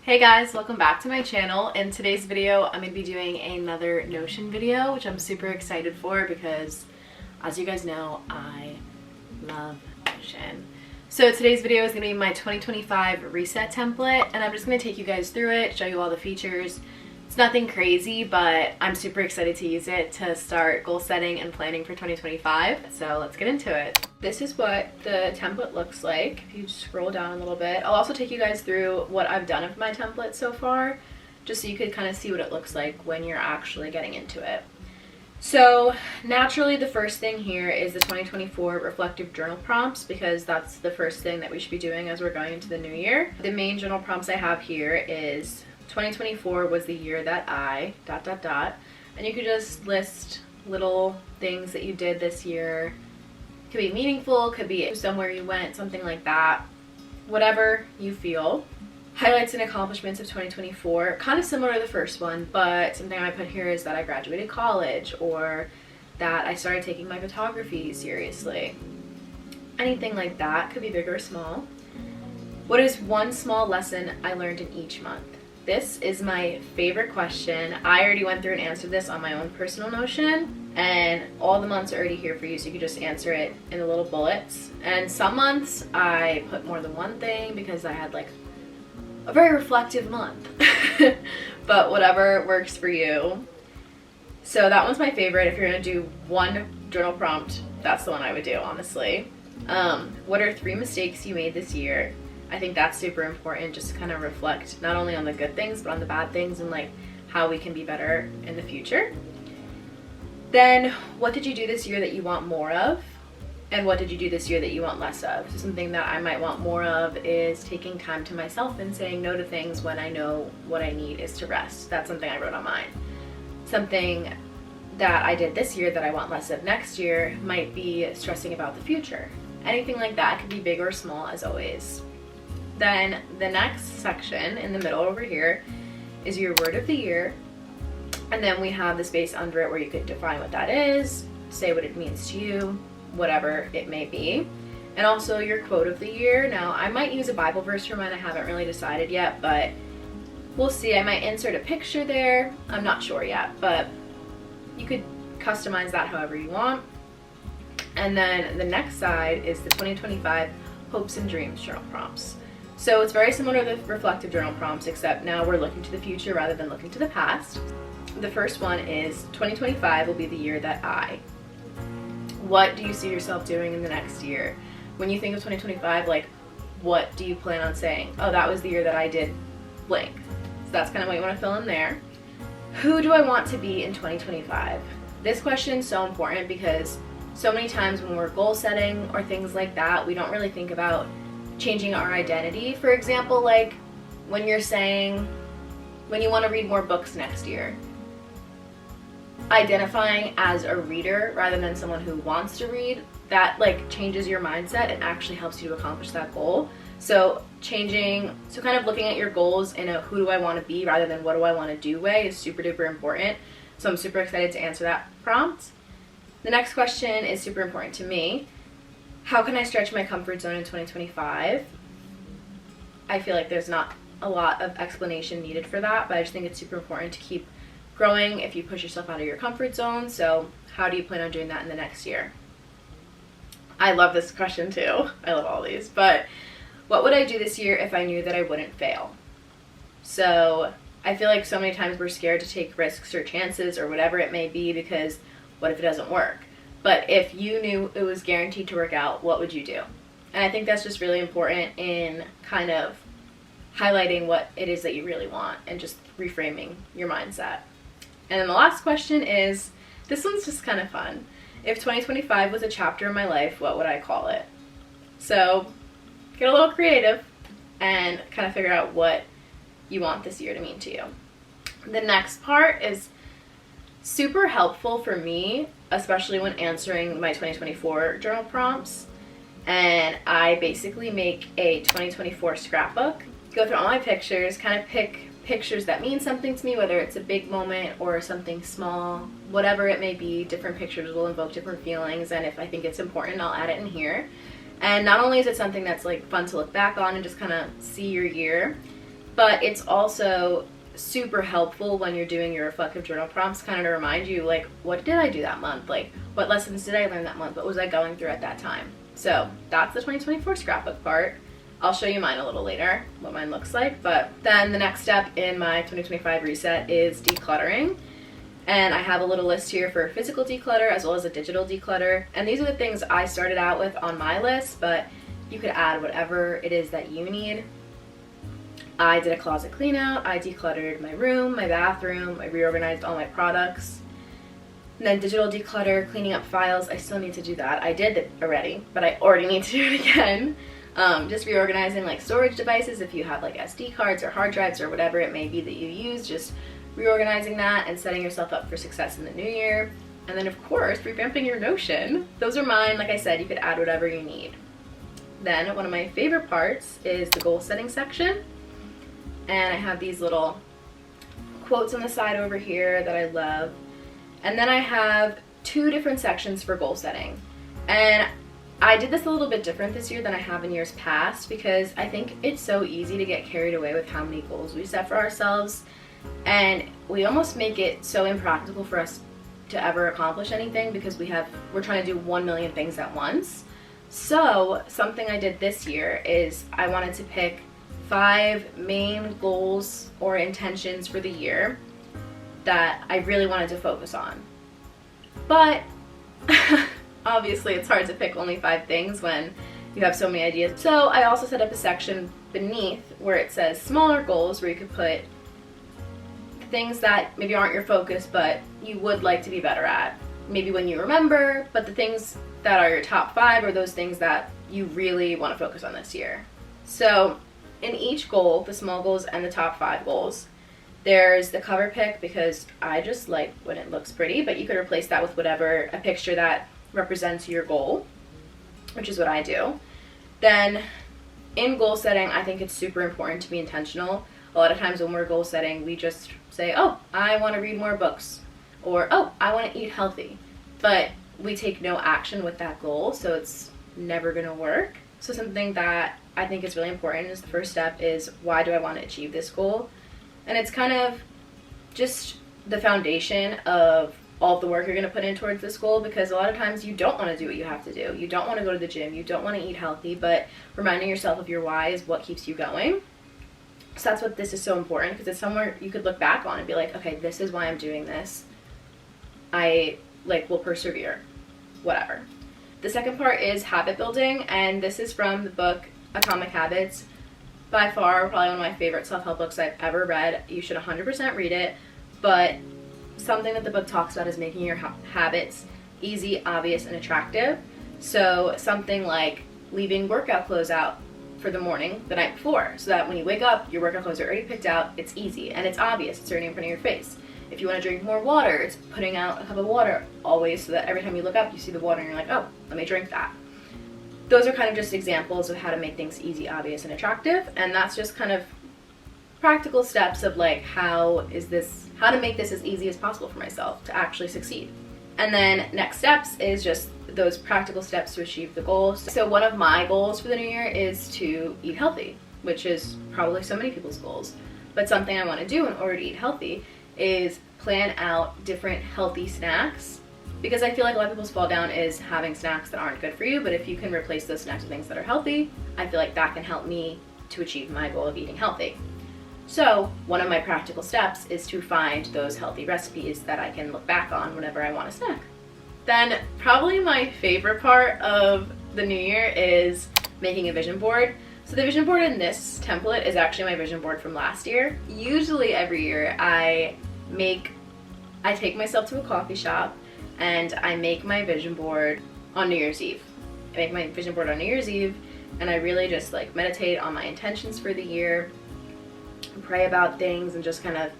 Hey guys, welcome back to my channel. In today's video, I'm going to be doing another Notion video, which I'm super excited for because, as you guys know, I love Notion. So today's video is going to be my 2025 reset template, and I'm just going to take you guys through it, show you all the features. It's nothing crazy, but I'm super excited to use it to start goal setting and planning for 2025. So let's get into it. This is what the template looks like. If you scroll down a little bit, I'll also take you guys through what I've done with my template so far, just so you could kind of see what it looks like when you're actually getting into it. So naturally, the first thing here is the 2024 reflective journal prompts, because that's the first thing that we should be doing as we're going into the new year. The main journal prompts I have here is 2024 was the year that I ... and you could just list little things that you did this year. Could be meaningful, could be somewhere you went, something like that. Whatever you feel. Highlights and accomplishments of 2024, kind of similar to the first one, but something I put here is that I graduated college, or that I started taking my photography seriously. Anything like that, could be big or small. What is one small lesson I learned in each month? This is my favorite question. I already went through and answered this on my own personal Notion, and all the months are already here for you, so you can just answer it in the little bullets. And some months I put more than one thing because I had like a very reflective month. But whatever works for you. So that one's my favorite. If you're gonna do one journal prompt, that's the one I would do, honestly. What are 3 mistakes you made this year? I think that's super important, just to kind of reflect not only on the good things, but on the bad things, and like how we can be better in the future. Then, what did you do this year that you want more of? And what did you do this year that you want less of? So something that I might want more of is taking time to myself and saying no to things when I know what I need is to rest. That's something I wrote on mine. Something that I did this year that I want less of next year might be stressing about the future. Anything like that, could be big or small, as always. Then the next section in the middle over here is your word of the year. And then we have the space under it where you could define what that is, say what it means to you, whatever it may be. And also your quote of the year. Now, I might use a Bible verse for mine. I haven't really decided yet, but we'll see. I might insert a picture there. I'm not sure yet, but you could customize that however you want. And then the next side is the 2025 hopes and dreams journal prompts. So it's very similar to the reflective journal prompts, except now we're looking to the future rather than looking to the past. The first one is 2025 will be the year that I. What do you see yourself doing in the next year? When you think of 2025, like, what do you plan on saying? Oh, that was the year that I did blank. So that's kind of what you want to fill in there. Who do I want to be in 2025? This question is so important because so many times when we're goal setting or things like that, we don't really think about changing our identity. For example, like when you're saying when you want to read more books next year, identifying as a reader rather than someone who wants to read, that like changes your mindset and actually helps you to accomplish that goal. So kind of looking at your goals in a who do I want to be rather than what do I want to do way is super duper important. So I'm super excited to answer that prompt. The next question is super important to me. How can I stretch my comfort zone in 2025? I feel like there's not a lot of explanation needed for that, but I just think it's super important to keep growing if you push yourself out of your comfort zone. So how do you plan on doing that in the next year? I love this question too. I love all these. But what would I do this year if I knew that I wouldn't fail? So I feel like so many times we're scared to take risks or chances or whatever it may be because what if it doesn't work? But if you knew it was guaranteed to work out, what would you do? And I think that's just really important in kind of highlighting what it is that you really want and just reframing your mindset. And then the last question is, this one's just kind of fun. If 2025 was a chapter in my life, what would I call it? So get a little creative and kind of figure out what you want this year to mean to you. The next part is super helpful for me, especially when answering my 2024 journal prompts. And I basically make a 2024 scrapbook, go through all my pictures, kind of pick pictures that mean something to me, whether it's a big moment or something small, whatever it may be. Different pictures will invoke different feelings, and if I think it's important, I'll add it in here. And not only is it something that's like fun to look back on and just kind of see your year, but it's also super helpful when you're doing your reflective journal prompts, kind of to remind you, like, what did I do that month? Like, what lessons did I learn that month? What was I going through at that time? So that's the 2024 scrapbook part. I'll show you mine a little later, what mine looks like. But then the next step in my 2025 reset is decluttering. And I have a little list here for physical declutter as well as a digital declutter. And these are the things I started out with on my list, but you could add whatever it is that you need. I did a closet clean out, I decluttered my room, my bathroom, I reorganized all my products. And then digital declutter, cleaning up files, I still need to do that. I did it already, but I already need to do it again. Just reorganizing like storage devices, if you have like SD cards or hard drives or whatever it may be that you use, just reorganizing that and setting yourself up for success in the new year. And then of course, revamping your Notion. Those are mine. Like I said, you could add whatever you need. Then one of my favorite parts is the goal setting section. And I have these little quotes on the side over here that I love. And then I have 2 different sections for goal setting. And I did this a little bit different this year than I have in years past, because I think it's so easy to get carried away with how many goals we set for ourselves. And we almost make it so impractical for us to ever accomplish anything because we're trying to do 1 million things at once. So something I did this year is I wanted to pick 5 main goals or intentions for the year that I really wanted to focus on. But obviously it's hard to pick only 5 things when you have so many ideas. So I also set up a section beneath where it says smaller goals, where you could put things that maybe aren't your focus but you would like to be better at. Maybe when you remember, but the things that are your top 5 are those things that you really want to focus on this year. So in each goal, the small goals and the top 5 goals, there's the cover pic, because I just like when it looks pretty, but you could replace that with whatever, a picture that represents your goal, which is what I do. Then in goal setting, I think it's super important to be intentional. A lot of times when we're goal setting, we just say, oh, I want to read more books, or oh, I want to eat healthy, but we take no action with that goal, so it's never going to work. So something that I think is really important is the first step is, why do I want to achieve this goal? And it's kind of just the foundation of all the work you're going to put in towards this goal, because a lot of times you don't want to do what you have to do. You don't want to go to the gym, you don't want to eat healthy, but reminding yourself of your why is what keeps you going. So that's what this is so important, because it's somewhere you could look back on and be like, okay, this is why I'm doing this. I will persevere, whatever. The second part is habit building, and this is from the book Atomic Habits. By far, probably one of my favorite self-help books I've ever read. You should 100% read it, but something that the book talks about is making your habits easy, obvious, and attractive. So something like leaving workout clothes out for the morning the night before, so that when you wake up, your workout clothes are already picked out, it's easy, and it's obvious, it's already in front of your face. If you want to drink more water, it's putting out a cup of water always, so that every time you look up, you see the water and you're like, oh, let me drink that. Those are kind of just examples of how to make things easy, obvious, and attractive, and that's just kind of practical steps of like, how to make this as easy as possible for myself to actually succeed. And then next steps is just those practical steps to achieve the goals. So one of my goals for the new year is to eat healthy, which is probably so many people's goals, but something I want to do in order to eat healthy is plan out different healthy snacks, because I feel like a lot of people's fall down is having snacks that aren't good for you, but if you can replace those snacks with things that are healthy, I feel like that can help me to achieve my goal of eating healthy. So one of my practical steps is to find those healthy recipes that I can look back on whenever I want a snack. Then probably my favorite part of the new year is making a vision board. So the vision board in this template is actually my vision board from last year. Usually every year I take myself to a coffee shop and I make my vision board on New Year's Eve. I make my vision board on New Year's Eve, and I really just like meditate on my intentions for the year, pray about things, and just kind of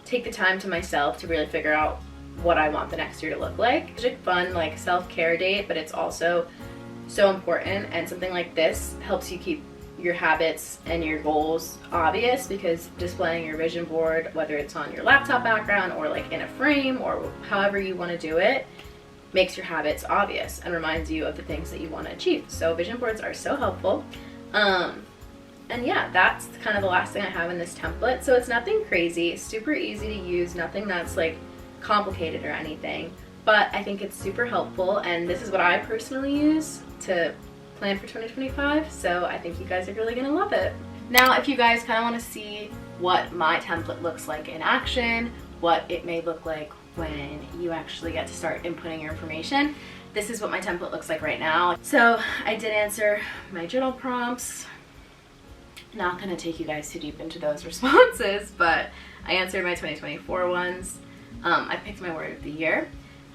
take the time to myself to really figure out what I want the next year to look like. It's a fun like self-care date, but it's also so important, and something like this helps you keep your habits and your goals obvious, because displaying your vision board, whether it's on your laptop background or like in a frame or however you want to do it, makes your habits obvious and reminds you of the things that you want to achieve. So vision boards are so helpful. And And yeah, that's kind of the last thing I have in this template. So it's nothing crazy, super easy to use, nothing that's like complicated or anything. But I think it's super helpful, and this is what I personally use to plan for 2025, so I think you guys are really gonna love it. Now, if you guys kind of want to see what my template looks like in action, what it may look like when you actually get to start inputting your information, this is what my template looks like right now. So I did answer my journal prompts. Not gonna take you guys too deep into those responses, but I answered my 2024 ones. I picked my word of the year,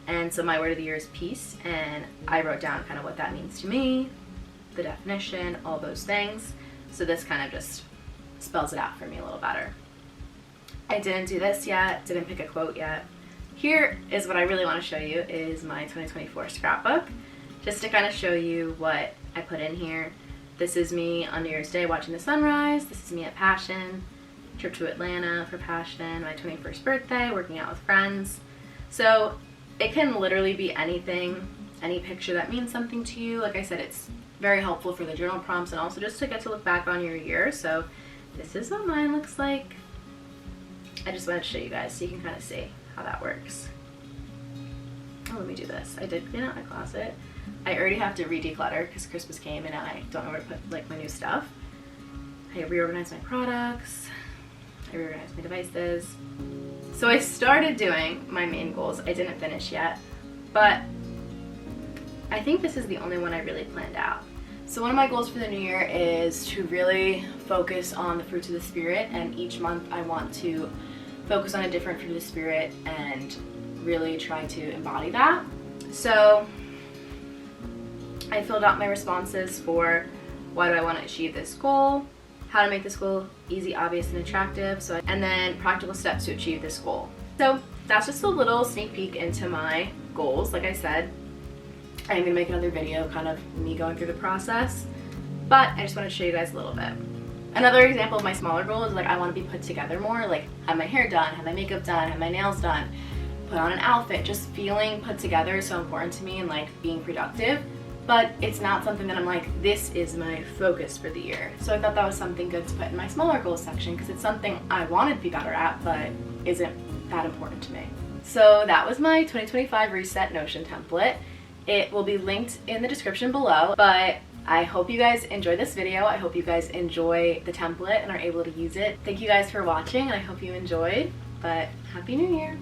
and so my word of the year is peace, and I wrote down kind of what that means to me, the definition, all those things. So this kind of just spells it out for me a little better. I didn't do this yet, didn't pick a quote yet. Here is what I really want to show you is my 2024 scrapbook, just to kind of show you what I put in here. This is me on New Year's Day watching the sunrise. This is me at Passion, trip to Atlanta for Passion, my 21st birthday, working out with friends. So it can literally be anything, any picture that means something to you. Like I said, it's very helpful for the journal prompts and also just to get to look back on your year. So this is what mine looks like. I just wanted to show you guys so you can kind of see how that works. Oh, let me do this. I did clean out my closet. I already have to re-declutter because Christmas came and I don't know where to put like my new stuff. I reorganized my products. I reorganized my devices. So I started doing my main goals. I didn't finish yet, but I think this is the only one I really planned out. So one of my goals for the new year is to really focus on the fruits of the spirit, and each month I want to focus on a different fruit of the spirit and really try to embody that. So I filled out my responses for why do I want to achieve this goal, how to make this goal easy, obvious, and attractive, and then practical steps to achieve this goal. So that's just a little sneak peek into my goals. Like I said, I'm gonna make another video kind of me going through the process, but I just want to show you guys a little bit. Another example of my smaller goal is like I want to be put together more, like have my hair done, have my makeup done, have my nails done, put on an outfit. Just feeling put together is so important to me and like being productive, but it's not something that I'm like, this is my focus for the year. So I thought that was something good to put in my smaller goals section because it's something I want to be better at, but isn't that important to me. So that was my 2025 Reset Notion template. It will be linked in the description below, but I hope you guys enjoy this video. I hope you guys enjoy the template and are able to use it. Thank you guys for watching, and I hope you enjoyed, but Happy New Year!